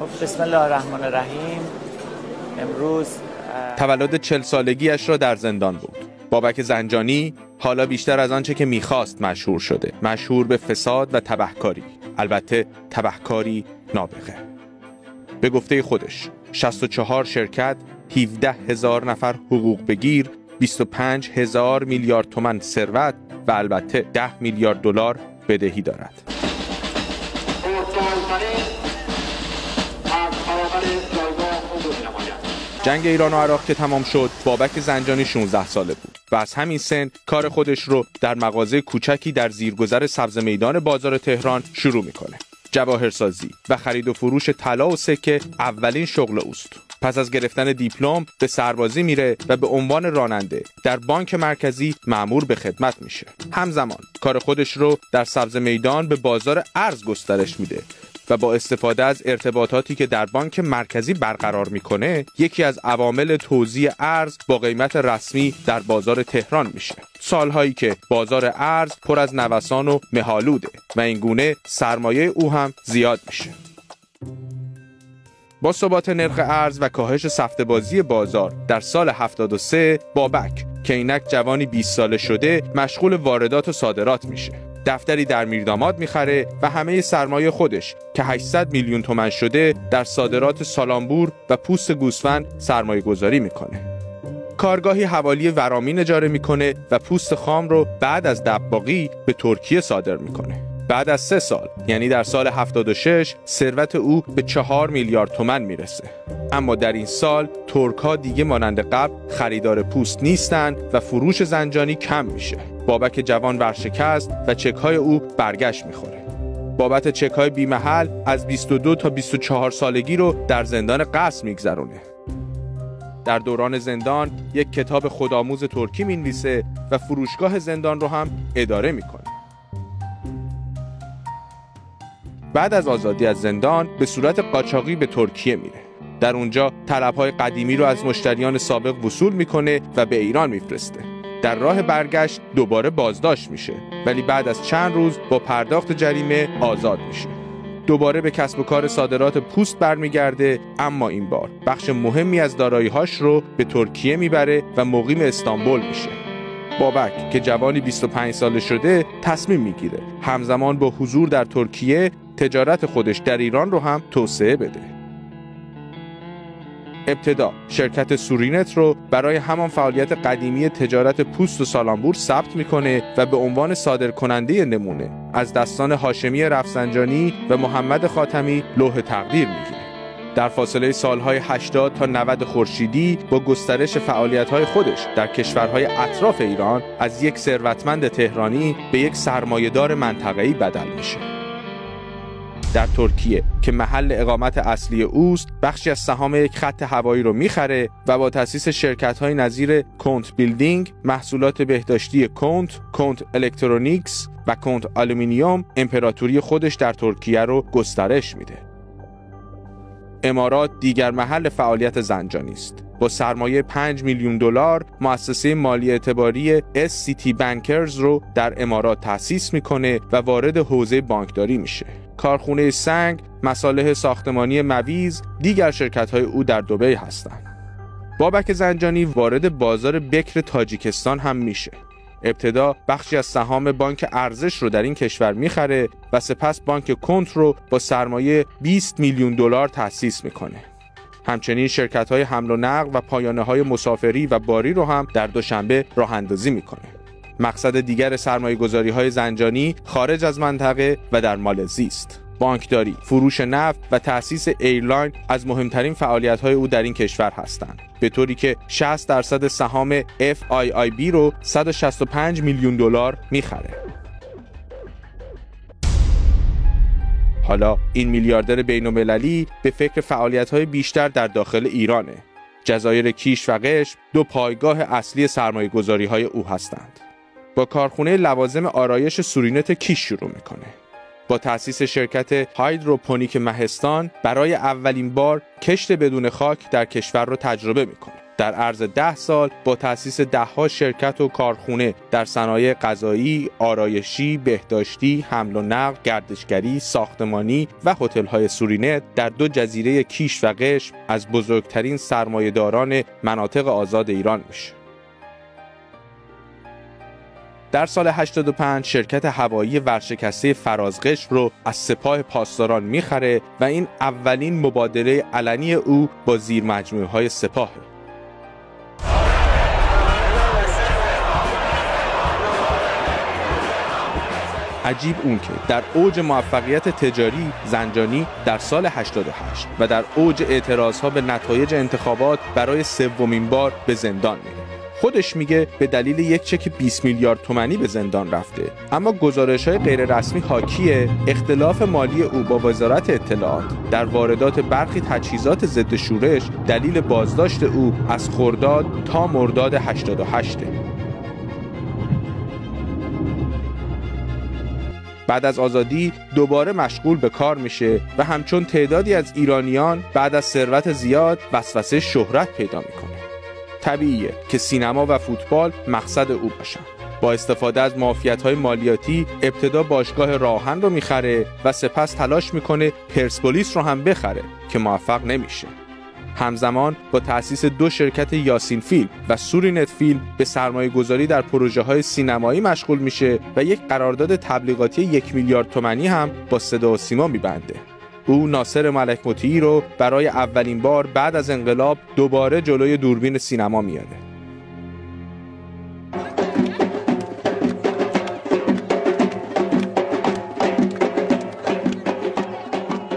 بسم الله الرحمن الرحیم. امروز تولد 40 سالگیش را در زندان بود. بابک زنجانی حالا بیشتر از آنچه که می‌خواست مشهور شده، مشهور به فساد و تبهکاری، البته تبهکاری نابغه. به گفته خودش 64 شرکت، 17,000 نفر حقوق بگیر، 25,000 میلیارد تومان ثروت و البته 10 میلیارد دلار بدهی دارد. جنگ ایران و عراق که تمام شد، بابک زنجانی 16 ساله بود و از همین سن کار خودش رو در مغازه کوچکی در زیرگذر سبز میدان بازار تهران شروع میکنه. جواهرسازی و خرید و فروش طلا و سکه اولین شغل اوست. پس از گرفتن دیپلم به سربازی میره و به عنوان راننده در بانک مرکزی مأمور به خدمت میشه. همزمان کار خودش رو در سبز میدان به بازار ارز گسترش میده و با استفاده از ارتباطاتی که در بانک مرکزی برقرار میکنه، یکی از عوامل توزیع ارز با قیمت رسمی در بازار تهران میشه. سالهایی که بازار ارز پر از نوسان و مه‌آلوده و این گونه سرمایه او هم زیاد میشه. با ثبات نرخ ارز و کاهش سفته‌بازی بازار در سال 73، بابک که اینک جوانی 20 ساله شده مشغول واردات و صادرات میشه. دفتری در میرداماد میخره و همه سرمایه خودش که 800 میلیون تومان شده در صادرات سالامبور و پوست گوسفند سرمایه گذاری میکنه. کارگاهی حوالی ورامین اجاره میکنه و پوست خام رو بعد از دباغی به ترکیه صادر میکنه. بعد از 3 سال، یعنی در سال 76، ثروت او به 4 میلیارد تومان میرسه. اما در این سال ترک‌ها دیگه مانند قبل خریدار پوست نیستن و فروش زنجانی کم میشه. بابک جوان ورشکست و چک‌های او برگشت میخوره. بابت چک‌های بی‌محل از 22 تا 24 سالگی رو در زندان قصر میگذرونه. در دوران زندان یک کتاب خودآموز ترکی مینویسه و فروشگاه زندان رو هم اداره میکنه. بعد از آزادی از زندان به صورت قاچاقی به ترکیه میره. در اونجا طلب‌های قدیمی رو از مشتریان سابق وصول میکنه و به ایران میفرسته. در راه برگشت دوباره بازداشت میشه، ولی بعد از چند روز با پرداخت جریمه آزاد میشه. دوباره به کسب و کار صادرات پوست برمیگرده، اما این بار بخش مهمی از دارایی‌هاش رو به ترکیه میبره و مقیم استانبول میشه. بابک که جوانی 25 ساله شده تصمیم میگیره همزمان با حضور در ترکیه تجارت خودش در ایران رو هم توسعه بده. ابتدا شرکت سورینت رو برای همان فعالیت قدیمی تجارت پوست و سالامبور ثبت میکنه و به عنوان صادرکننده نمونه از دستان هاشمی رفسنجانی و محمد خاتمی لوح تقدیر میگیره. در فاصله سالهای 80 تا 90 خورشیدی با گسترش فعالیت‌های خودش در کشورهای اطراف ایران از یک ثروتمند تهرانی به یک سرمایه‌دار منطقه‌ای بدل میشه. در ترکیه که محل اقامت اصلی اوست، بخشی از سهام یک خط هوایی رو میخره و با تأسیس شرکت‌های نظیر کنت بیلدینگ، محصولات بهداشتی کنت الکترونیکس و کنت آلومینیوم، امپراتوری خودش در ترکیه رو گسترش میده. امارات دیگر محل فعالیت زنجانی است. با سرمایه 5 میلیون دلار مؤسسه مالی اعتباری SCT بانکرز رو در امارات تأسیس میکنه و وارد حوزه بانکداری میشه. کارخونه سنگ، مصالح ساختمانی مویز، دیگر شرکت‌های او در دبی هستند. بابک زنجانی وارد بازار بکر تاجیکستان هم میشه. ابتدا بخشی از سهام بانک ارزش رو در این کشور میخره و سپس بانک کنت رو با سرمایه 20 میلیون دلار تأسیس میکنه. همچنین شرکت‌های حمل و نقل و پایانه‌های مسافری و باری رو هم در دوشنبه راه اندازی میکنه. مقصد دیگر سرمایه‌گذاری‌های زنجانی خارج از منطقه و در مالزی است. بانکداری، فروش نفت و تأسیس ایرلاین از مهمترین فعالیت‌های او در این کشور هستند، به طوری که 60% سهام FIIB رو 165 میلیون دلار می‌خره. حالا این میلیاردر بین‌المللی به فکر فعالیت‌های بیشتر در داخل ایرانه. جزایر کیش و قشم 2 پایگاه اصلی سرمایه‌گذاری‌های او هستند. با کارخونه لوازم آرایش سورینت کیش شروع میکنه. با تأسیس شرکت هایدروپونیک مهستان برای اولین بار کشت بدون خاک در کشور رو تجربه میکنه. در عرض 10 سال با تأسیس ده‌ها شرکت و کارخونه در صنایع غذایی، آرایشی، بهداشتی، حمل و نقل، گردشگری، ساختمانی و هتل‌های سورینت در 2 جزیره کیش و قشم از بزرگترین سرمایه‌داران مناطق آزاد ایران میشه. در سال 85 شرکت هوایی ورشکسته فرازقشم رو از سپاه پاسداران میخره و این اولین مبادله علنی او با زیرمجموعه‌های سپاهه. عجیب اون که در اوج موفقیت تجاری زنجانی در سال 88 و در اوج اعتراضها به نتایج انتخابات برای 3مین بار به زندان میره. خودش میگه به دلیل یک چک 20 میلیارد تومانی به زندان رفته، اما گزارش‌های غیررسمی حاکیه اختلاف مالی او با وزارت اطلاعات در واردات برخی تجهیزات ضد شورش دلیل بازداشت او از خرداد تا مرداد 88. بعد از آزادی دوباره مشغول به کار میشه و همچون تعدادی از ایرانیان بعد از ثروت زیاد وسوسه شهرت پیدا میکنه. طبیعیه که سینما و فوتبال مقصد او باشن. با استفاده از معافیت‌های مالیاتی ابتدا باشگاه راهن رو میخره و سپس تلاش میکنه پرسپولیس رو هم بخره که موفق نمیشه. همزمان با تأسیس 2 شرکت یاسین فیلم و سورینت فیلم به سرمایه گذاری در پروژه های سینمایی مشغول میشه و یک قرارداد تبلیغاتی 1 میلیارد تومانی هم با صدا و سیما میبنده. او ناصر ملک مطیعی رو برای اولین بار بعد از انقلاب دوباره جلوی دوربین سینما میاره.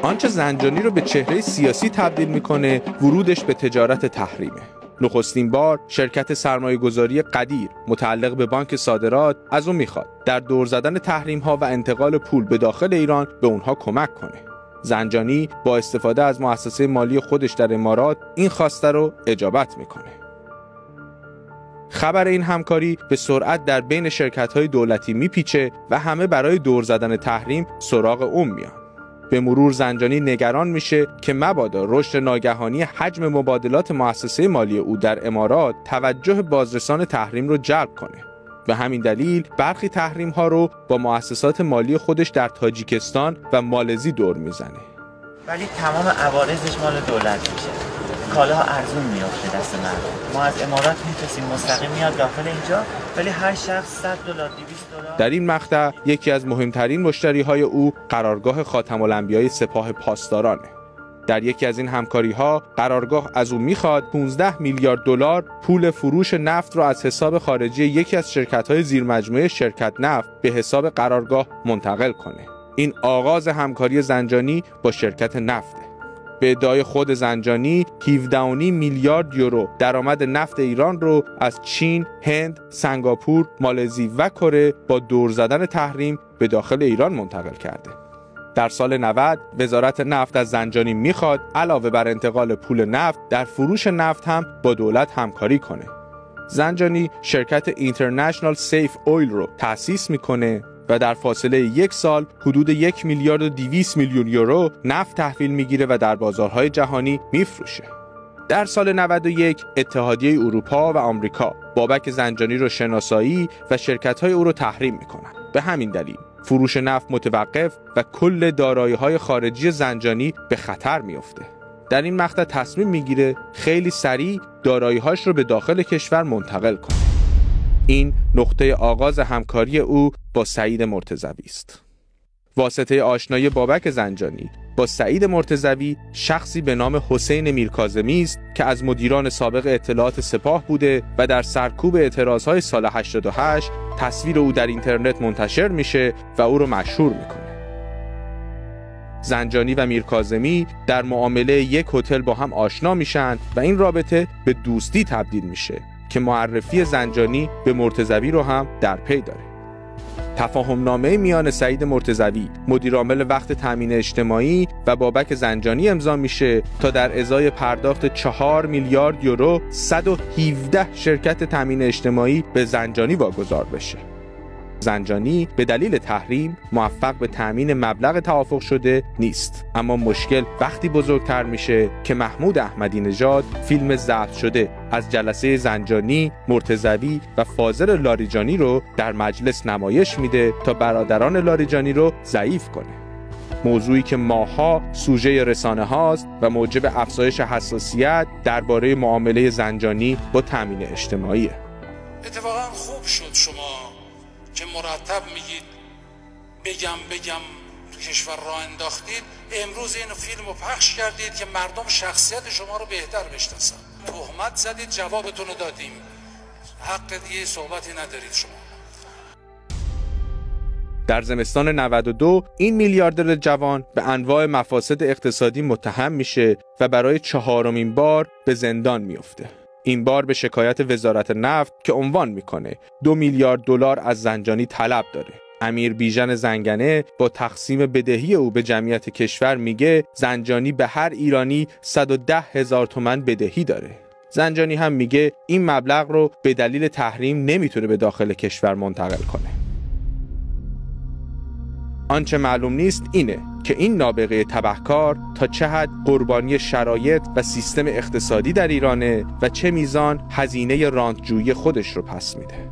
آنچه زنجانی رو به چهره سیاسی تبدیل میکنه ورودش به تجارت تحریمه. نخستین بار شرکت سرمایه‌گذاری قدیر متعلق به بانک صادرات از اون میخواد در دور زدن تحریم‌ها و انتقال پول به داخل ایران به اونها کمک کنه. زنجانی با استفاده از مؤسسه مالی خودش در امارات این خواسته رو اجابت میکنه. خبر این همکاری به سرعت در بین شرکت‌های دولتی میپیچه و همه برای دور زدن تحریم سراغ اون میان. به مرور زنجانی نگران میشه که مبادا رشد ناگهانی حجم مبادلات مؤسسه مالی او در امارات توجه بازرسان تحریم رو جلب کنه. به همین دلیل برخی تحریم ها رو با مؤسسات مالی خودش در تاجیکستان و مالزی دور میزنه. ولی تمام عوارضش مال دولت میشه. کالاها ارزون میافته دست مردم. ما از امارات میتونیم مستقیم میاد داخل اینجا، ولی هر شخص $100 $200. در این مقطع یکی از مهمترین مشتریهای او قرارگاه خاتم الانبیای سپاه پاسدارانه. در یکی از این همکاری‌ها قرارگاه از او میخواد 15 میلیارد دلار پول فروش نفت را از حساب خارجی یکی از شرکت‌های زیرمجموعه شرکت نفت به حساب قرارگاه منتقل کنه. این آغاز همکاری زنجانی با شرکت نفته. به ادعای خود زنجانی 17.5 میلیارد یورو درآمد نفت ایران رو از چین، هند، سنگاپور، مالزی و کره با دور زدن تحریم به داخل ایران منتقل کرده. در سال 90 وزارت نفت از زنجانی میخواد علاوه بر انتقال پول نفت در فروش نفت هم با دولت همکاری کنه. زنجانی شرکت اینترنشنال سیف اویل رو تأسیس میکنه و در فاصله 1 سال حدود 1 میلیارد و 200 میلیون یورو نفت تحویل میگیره و در بازارهای جهانی میفروشه. در سال 91 اتحادیه اروپا و آمریکا بابک زنجانی رو شناسایی و شرکت‌های او رو تحریم میکنن. به همین دلیل فروش نفت متوقف و کل دارایی‌های خارجی زنجانی به خطر میفته. در این مقطع تصمیم میگیره خیلی سریع دارایی‌هاش رو به داخل کشور منتقل کنه. این نقطه آغاز همکاری او با سعید مرتضوی است. واسطه آشنایی بابک زنجانی با سعید مرتضوی شخصی به نام حسین میرکاظمی است که از مدیران سابق اطلاعات سپاه بوده و در سرکوب اعتراضهای سال 88 تصویر او در اینترنت منتشر میشه و او رو مشهور میکنه. زنجانی و میرکاظمی در معامله یک هتل با هم آشنا میشن و این رابطه به دوستی تبدیل میشه که معرفی زنجانی به مرتضوی رو هم در پی داره. تفاهمنامه میان سعید مرتضوی مدیرعامل وقت تامین اجتماعی و بابک زنجانی امضا میشه تا در ازای پرداخت 4 میلیارد یورو 117 شرکت تامین اجتماعی به زنجانی واگذار بشه. زنجانی به دلیل تحریم موفق به تأمین مبلغ توافق شده نیست. اما مشکل وقتی بزرگتر میشه که محمود احمدی نژاد فیلم ضبط شده از جلسه زنجانی، مرتضوی و فاضل لاریجانی رو در مجلس نمایش میده تا برادران لاریجانی رو ضعیف کنه. موضوعی که ماها سوژه رسانه هاست و موجب افزایش حساسیت درباره معامله زنجانی با تامین اجتماعیه. اتفاقا خوب شد شما که مرتب میگید بگم تو کشور راه انداختید، امروز این فیلمو پخش کردید که مردم شخصیت شما رو بهتر بشناسن. تهمت زدید، جوابتون رو دادیم، حق دیگه صحبتی ندارید شما. در زمستان 92 این میلیاردر جوان به انواع مفاسد اقتصادی متهم میشه و برای 4مین بار به زندان میفته. این بار به شکایت وزارت نفت که عنوان میکنه 2 میلیارد دلار از زنجانی طلب داره. امیر بیژن زنگنه با تقسیم بدهی او به جمعیت کشور میگه زنجانی به هر ایرانی 110,000 تومان بدهی داره. زنجانی هم میگه این مبلغ رو به دلیل تحریم نمیتونه به داخل کشور منتقل کنه. آنچه معلوم نیست اینه که این نابغه تبهکار تا چه حد قربانی شرایط و سیستم اقتصادی در ایرانه و چه میزان هزینه رانتجویی خودش رو پس میده.